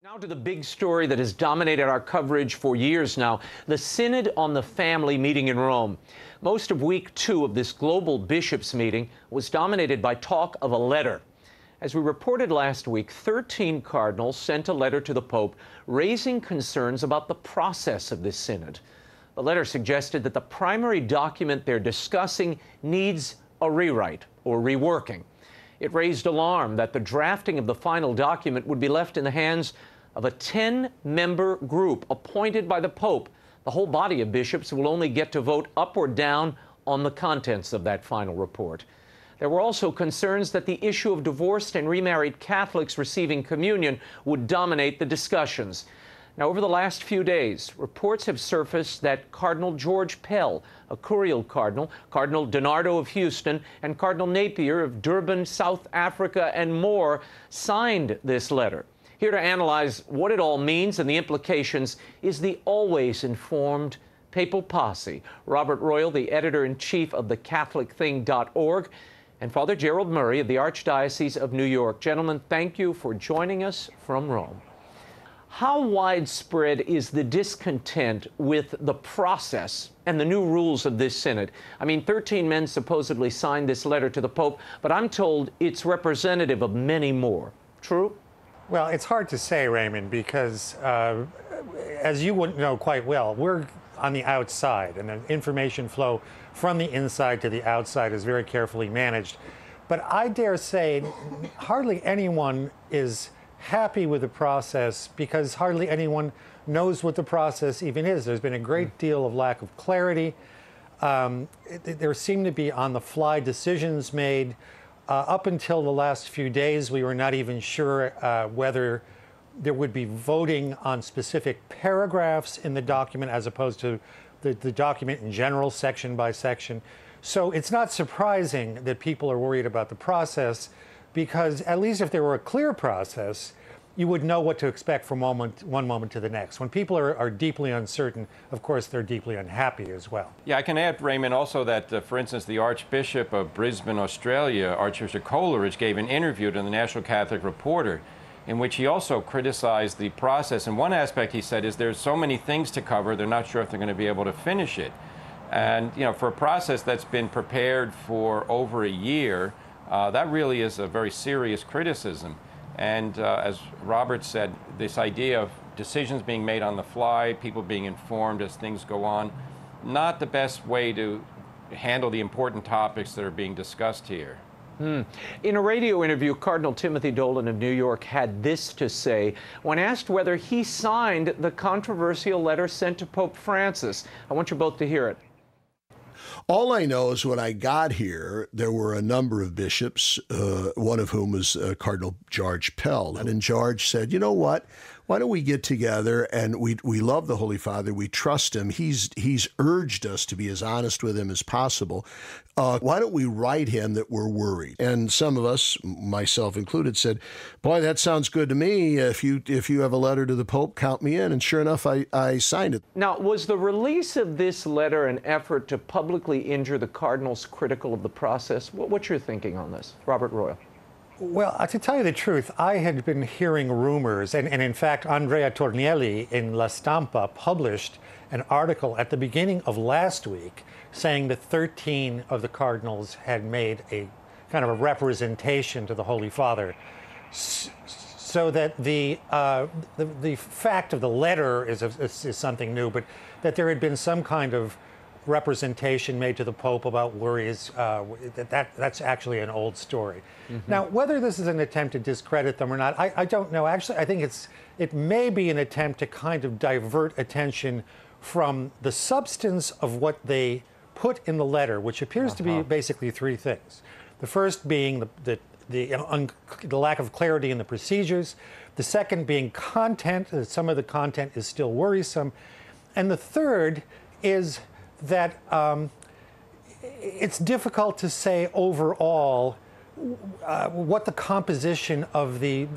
Now to the big story that has dominated our coverage for years now, the Synod on the Family meeting in Rome. Most of week 2 of this global bishops meeting was dominated by talk of a letter. As we reported last week, 13 cardinals sent a letter to the Pope raising concerns about the process of this synod. The letter suggested that the primary document they're discussing needs a rewrite or reworking. It raised alarm that the drafting of the final document would be left in the hands of a 10-member group appointed by the Pope. The whole body of bishops will only get to vote up or down on the contents of that final report. There were also concerns that the issue of divorced and remarried Catholics receiving communion would dominate the discussions. Now, over the last few days, reports have surfaced that Cardinal George Pell, a Curial Cardinal, Cardinal DiNardo of Houston, and Cardinal Napier of Durban, South Africa, and more signed this letter. Here to analyze what it all means and the implications is the always informed Papal Posse, Robert Royal, the editor-in-chief of thecatholicthing.org, and Father Gerald Murray of the Archdiocese of New York. Gentlemen, thank you for joining us from Rome. How widespread is the discontent with the process and the new rules of this synod? I mean, 13 men supposedly signed this letter to the Pope, but I'm told it's representative of many more. True? Well, it's hard to say, Raymond, because as you would know quite well, we're on the outside, and the information flow from the inside to the outside is very carefully managed. But I dare say hardly anyone is happy with the process because hardly anyone knows what the process even is. There's been a great deal of lack of clarity. There seem to be on-the-fly decisions made. Up until the last few days, we were not even sure whether there would be voting on specific paragraphs in the document as opposed to the document in general, section by section. So it's not surprising that people are worried about the process, because at least if there were a clear process, you would know what to expect from one moment to the next. When people are deeply uncertain, of course, they're deeply unhappy as well. Yeah, I can add, Raymond, also that, for instance, the Archbishop of Brisbane, Australia, Archbishop Coleridge, gave an interview to the National Catholic Reporter in which he also criticized the process. And one aspect, he said, is there's so many things to cover, they're not sure if they're going to be able to finish it. And, you know, for a process that's been prepared for over a year, that really is a very serious criticism. And as Robert said, this idea of decisions being made on the fly, people being informed as things go on, not the best way to handle the important topics that are being discussed here. In a radio interview, Cardinal Timothy Dolan of New York had this to say when asked whether he signed the controversial letter sent to Pope Francis. I want you both to hear it. All I know is when I got here, there were a number of bishops, one of whom was Cardinal George Pell. And George said, you know what? Why don't we get together, and we love the Holy Father, we trust him. He's urged us to be as honest with him as possible. Why don't we write him that we're worried? And some of us, myself included, said, boy, that sounds good to me. If you have a letter to the Pope, count me in. And sure enough, I signed it. Now, was the release of this letter an effort to publicly injure the cardinals critical of the process? What's your thinking on this? Robert Royal. Well, to tell you the truth, I had been hearing rumors, and in fact, Andrea Tornielli in La Stampa published an article at the beginning of last week saying that 13 of the cardinals had made a kind of a representation to the Holy Father, so that the fact of the letter is something new, but that there had been some kind of representation made to the Pope about worries, that's actually an old story. Now, whether this is an attempt to discredit them or not, I don't know. Actually, I think it may be an attempt to kind of divert attention from the substance of what they put in the letter, which appears to be basically three things. The first being the lack of clarity in the procedures. The second being content, that some of the content is still worrisome. And the third is that it's difficult to say overall what the composition of the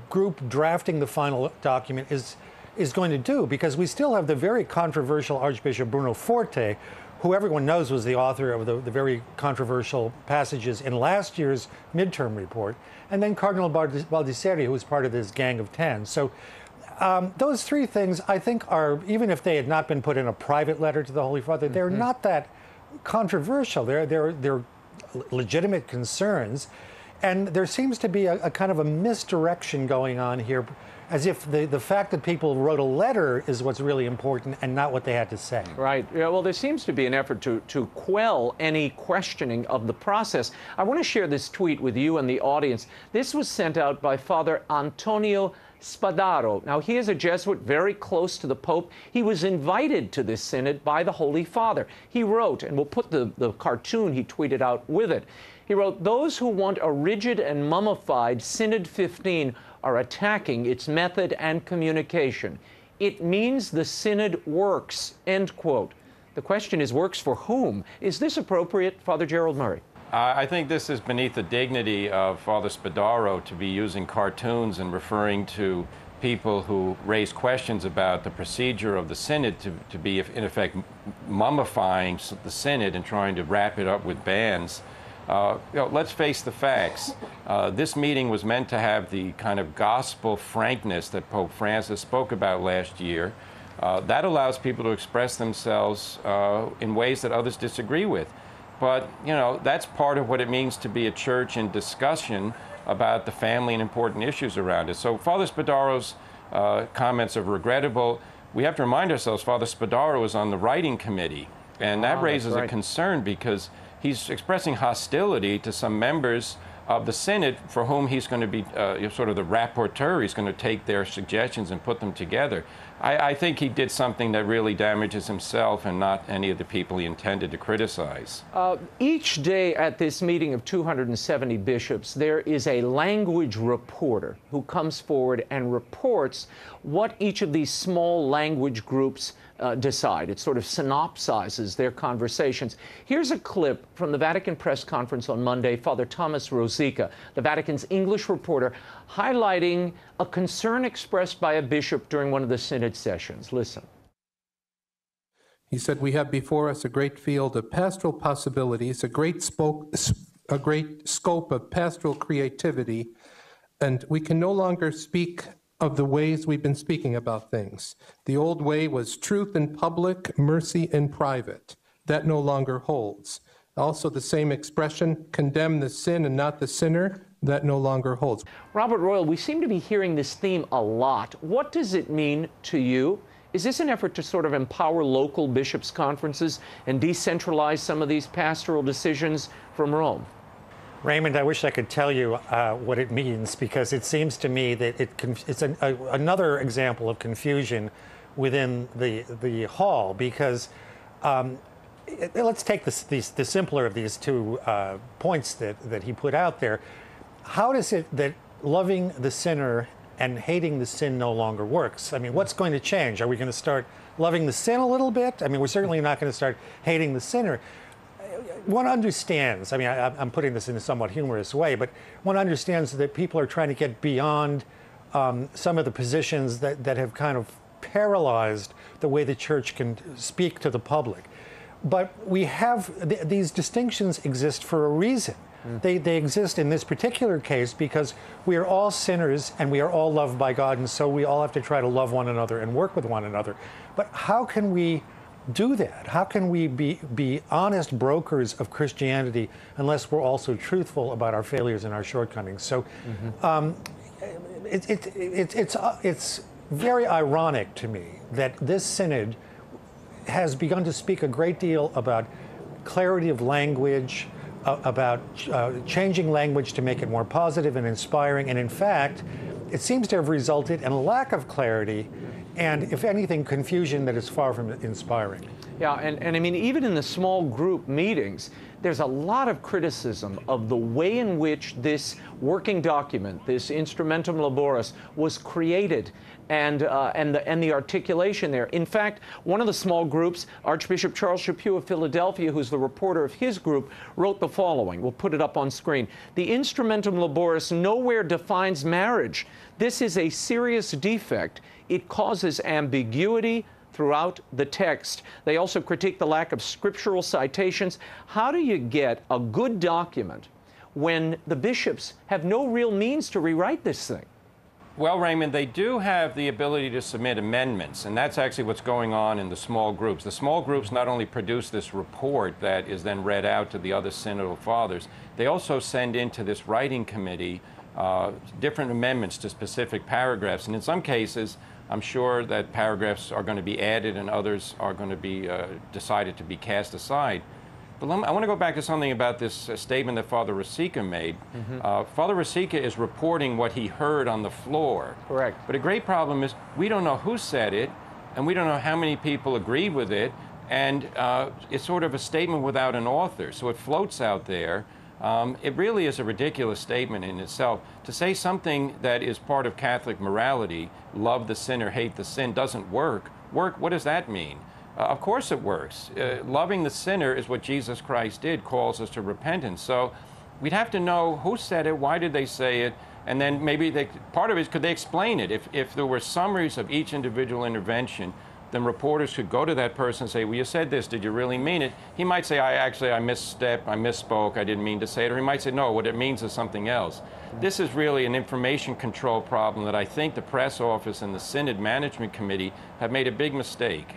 group drafting the final document is going to do, because we still have the very controversial Archbishop Bruno Forte, who everyone knows was the author of the very controversial passages in last year's midterm report, and then Cardinal Baldisseri, who was part of this Gang of 10. So those three things, I think, are, even if they had not been put in a private letter to the Holy Father, they're not that controversial. They're legitimate concerns. And there seems to be a kind of a misdirection going on here, as if the fact that people wrote a letter is what's really important and not what they had to say. Right. Yeah, well, there seems to be an effort to quell any questioning of the process. I want to share this tweet with you and the audience. This was sent out by Father Antonio Spadaro. Now, he is a Jesuit very close to the Pope. He was invited to this synod by the Holy Father. He wrote, and we'll put the cartoon he tweeted out with it. He wrote, "Those who want a rigid and mummified Synod 15 are attacking its method and communication. It means the Synod works," end quote. The question is, works for whom? Is this appropriate, Father Gerald Murray? I think this is beneath the dignity of Father Spadaro to be using cartoons and referring to people who raise questions about the procedure of the Synod to be, in effect, mummifying the Synod and trying to wrap it up with bans. Let's face the facts. This meeting was meant to have the kind of gospel frankness that Pope Francis spoke about last year. That allows people to express themselves in ways that others disagree with. But, you know, that's part of what it means to be a church in discussion about the family and important issues around it. So Father Spadaro's comments are regrettable. We have to remind ourselves Father Spadaro is on the writing committee, and that raises a concern because he's expressing hostility to some members of the Synod for whom he's going to be sort of the rapporteur. He's going to take their suggestions and put them together. I think he did something that really damages himself and not any of the people he intended to criticize. Each day at this meeting of 270 bishops, there is a language reporter who comes forward and reports what each of these small language groups decide. It sort of synopsizes their conversations. Here's a clip from the Vatican press conference on Monday. Father Thomas Rosica, the Vatican's English reporter, highlighting a concern expressed by a bishop during one of the synod sessions. Listen. He said, "We have before us a great field of pastoral possibilities, a great scope of pastoral creativity, and we can no longer speak of the ways we've been speaking about things. The old way was truth in public, mercy in private. That no longer holds. Also the same expression, condemn the sin and not the sinner, that no longer holds." Robert Royal, we seem to be hearing this theme a lot. What does it mean to you? Is this an effort to sort of empower local bishops' conferences and decentralize some of these pastoral decisions from Rome? Raymond, I wish I could tell you what it means, because it seems to me that it's another example of confusion within the hall, because let's take the simpler of these two points that he put out there. How does it that loving the sinner and hating the sin no longer works? I mean, what's going to change? Are we going to start loving the sin a little bit? I mean, we're certainly not going to start hating the sinner. One understands, I mean, I'm putting this in a somewhat humorous way, but one understands that people are trying to get beyond some of the positions that have kind of paralyzed the way the church can speak to the public. But we have, these distinctions exist for a reason. They exist in this particular case because we are all sinners and we are all loved by God, and so we all have to try to love one another and work with one another. But how can we do that? How can we be honest brokers of Christianity unless we're also truthful about our failures and our shortcomings? So it's very ironic to me that this synod has begun to speak a great deal about clarity of language, about changing language to make it more positive and inspiring, and in fact, it seems to have resulted in a lack of clarity and, if anything, confusion that is far from inspiring. Yeah, and I mean, even in the small group meetings, there's a lot of criticism of the way in which this working document, this Instrumentum Laboris, was created, and the articulation there. In fact, one of the small groups, Archbishop Charles Chaput of Philadelphia, who's the reporter of his group, wrote the following. We'll put it up on screen. "The Instrumentum Laboris nowhere defines marriage. This is a serious defect. It causes ambiguity, throughout the text. They also critique the lack of scriptural citations. How do you get a good document when the bishops have no real means to rewrite this thing? Well, Raymond, they do have the ability to submit amendments, and that's actually what's going on in the small groups. The small groups not only produce this report that is then read out to the other synodal fathers, they also send into this writing committee different amendments to specific paragraphs. And in some cases, I'm sure that paragraphs are going to be added and others are going to be decided to be cast aside. But I want to go back to something about this statement that Father Rosica made. Father Rosica is reporting what he heard on the floor. Correct. But a great problem is we don't know who said it, and we don't know how many people agreed with it, and it's sort of a statement without an author, so it floats out there. It really is a ridiculous statement in itself. To say something that is part of Catholic morality, love the sinner, hate the sin, doesn't work. What does that mean? Of course it works. Loving the sinner is what Jesus Christ did, calls us to repentance. So we'd have to know who said it, why did they say it, and then maybe part of it is, could they explain it? If there were summaries of each individual intervention, then reporters could go to that person and say, well, you said this, did you really mean it? He might say, I misstepped, I misspoke, I didn't mean to say it. Or he might say, no, what it means is something else. This is really an information control problem that I think the press office and the Synod Management Committee have made a big mistake.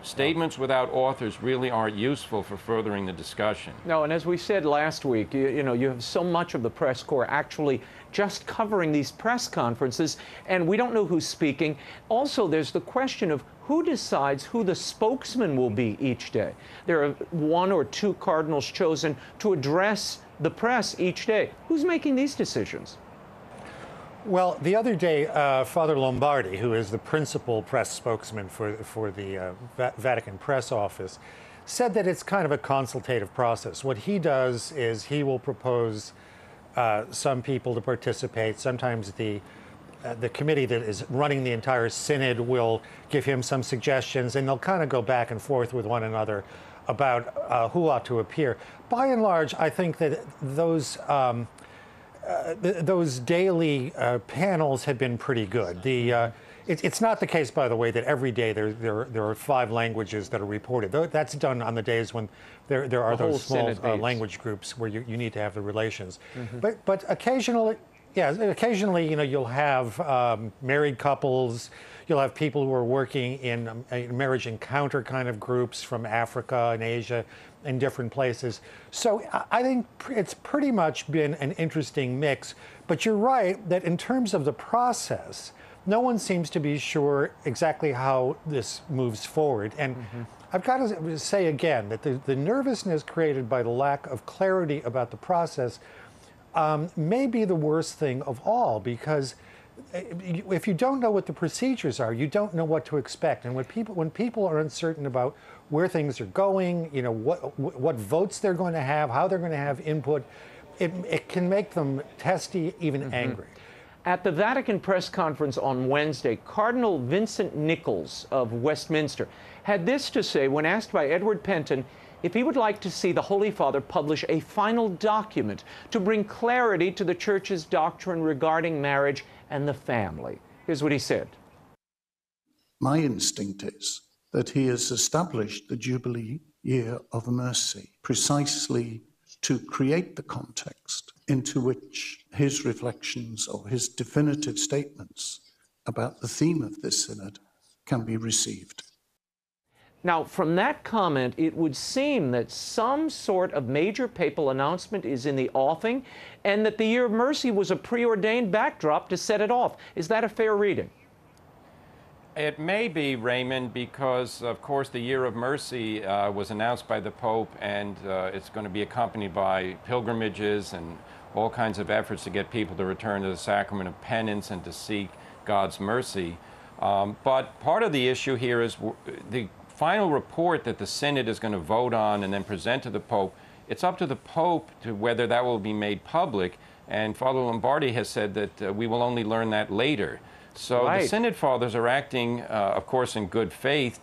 Statements without authors really aren't useful for furthering the discussion. No, and as we said last week, you know, you have so much of the press corps actually just covering these press conferences, and we don't know who's speaking. Also, there's the question of who decides who the spokesman will be each day. There are 1 or 2 cardinals chosen to address the press each day. Who's making these decisions? Well, the other day, Father Lombardi, who is the principal press spokesman for the Vatican Press Office, said that it's kind of a consultative process. What he does is he will propose some people to participate. Sometimes the committee that is running the entire synod will give him some suggestions, and they'll kind of go back and forth with one another about who ought to appear. By and large, I think that those daily panels have been pretty good. It's not the case, by the way, that every day there are 5 languages that are reported. That's done on the days when there are those small language groups where you need to have the relations. But occasionally, you know, you'll have married couples. You'll have people who are working in marriage encounter kind of groups from Africa and Asia and different places. So I think it's pretty much been an interesting mix. But you're right that in terms of the process, no one seems to be sure exactly how this moves forward. And I've got to say again that the nervousness created by the lack of clarity about the process may be the worst thing of all, because if you don't know what the procedures are, you don't know what to expect. And when people are uncertain about where things are going, you know, what votes they're going to have, how they're going to have input, it can make them testy, even angry. At the Vatican press conference on Wednesday, Cardinal Vincent Nichols of Westminster had this to say when asked by Edward Penton if he would like to see the Holy Father publish a final document to bring clarity to the Church's doctrine regarding marriage and the family. Here's what he said. My instinct is that he has established the Jubilee Year of Mercy precisely to create the context into which his reflections or his definitive statements about the theme of this synod can be received. Now, from that comment, it would seem that some sort of major papal announcement is in the offing, and that the Year of Mercy was a preordained backdrop to set it off. Is that a fair reading? It may be, Raymond, because, of course, the Year of Mercy was announced by the Pope, and it's going to be accompanied by pilgrimages and all kinds of efforts to get people to return to the sacrament of penance and to seek God's mercy. But part of the issue here is the final report that the Synod is going to vote on and then present to the Pope. It's up to the Pope to whether that will be made public, and Father Lombardi has said that we will only learn that later. So the Synod Fathers are acting, of course, in good faith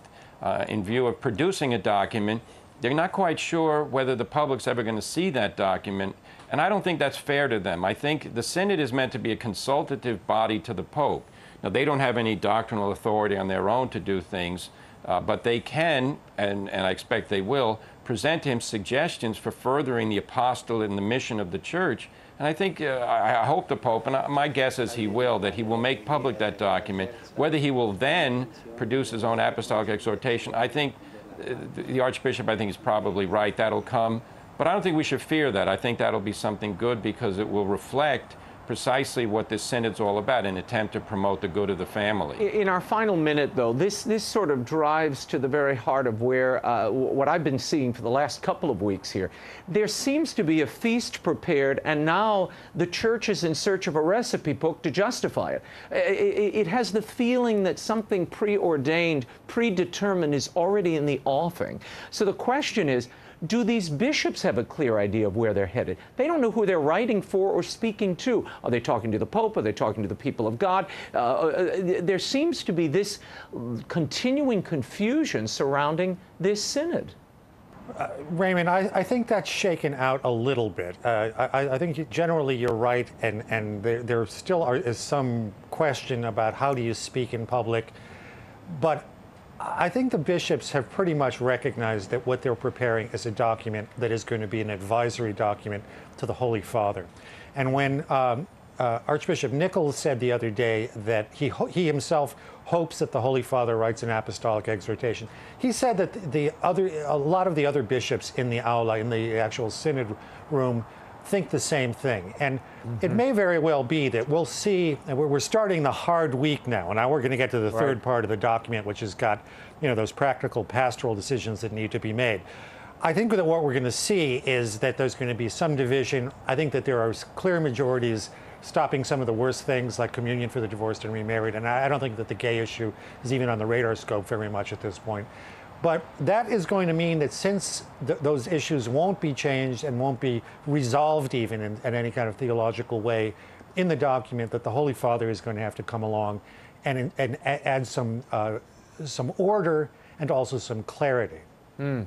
in view of producing a document. They're not quite sure whether the public's ever going to see that document, and I don't think that's fair to them. I think the Synod is meant to be a consultative body to the Pope. Now, they don't have any doctrinal authority on their own to do things, But they can, and I expect they will, present him suggestions for furthering the apostolate and the mission of the Church. And I think, I hope the Pope, and my guess is he will, that he will make public that document. Whether he will then produce his own apostolic exhortation, I think the Archbishop, I think, is probably right. That'll come. But I don't think we should fear that. I think that'll be something good because it will reflect precisely what this synod's all about, an attempt to promote the good of the family. In our final minute, though, this sort of drives to the very heart of where what I've been seeing for the last couple of weeks here. There seems to be a feast prepared, and now the Church is in search of a recipe book to justify it. It has the feeling that something preordained, predetermined is already in the offing. So the question is, do these bishops have a clear idea of where they're headed? They don't know who they're writing for or speaking to. Are they talking to the Pope? Are they talking to the people of God? There seems to be this continuing confusion surrounding this synod. Raymond, I think that's shaken out a little bit. I think generally you're right, and there still is some question about how do you speak in public. But I think the bishops have pretty much recognized that what they're preparing is a document that is going to be an advisory document to the Holy Father. And when Archbishop Nichols said the other day that he himself hopes that the Holy Father writes an apostolic exhortation, he said that a lot of the other bishops in the aula, in the actual synod room, think the same thing. And it may very well be that we'll see, and we're starting the hard week now, and now we're going to get to the third part of the document, which has got, those practical pastoral decisions that need to be made. I think that what we're going to see is that there's going to be some division. I think that there are clear majorities stopping some of the worst things like communion for the divorced and remarried, and I don't think that the gay issue is even on the radar scope very much at this point. But that is going to mean that since those issues won't be changed and won't be resolved even in any kind of theological way in the document, that the Holy Father is going to have to come along and add some order and also some clarity.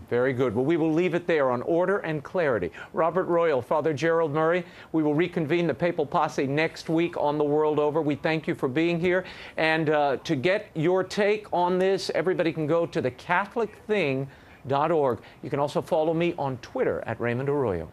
Very good. Well, we will leave it there on order and clarity. Robert Royal, Father Gerald Murray, we will reconvene the Papal Posse next week on the world over. We thank you for being here. And to get your take on this, everybody can go to thecatholicthing.org. You can also follow me on Twitter at Raymond Arroyo.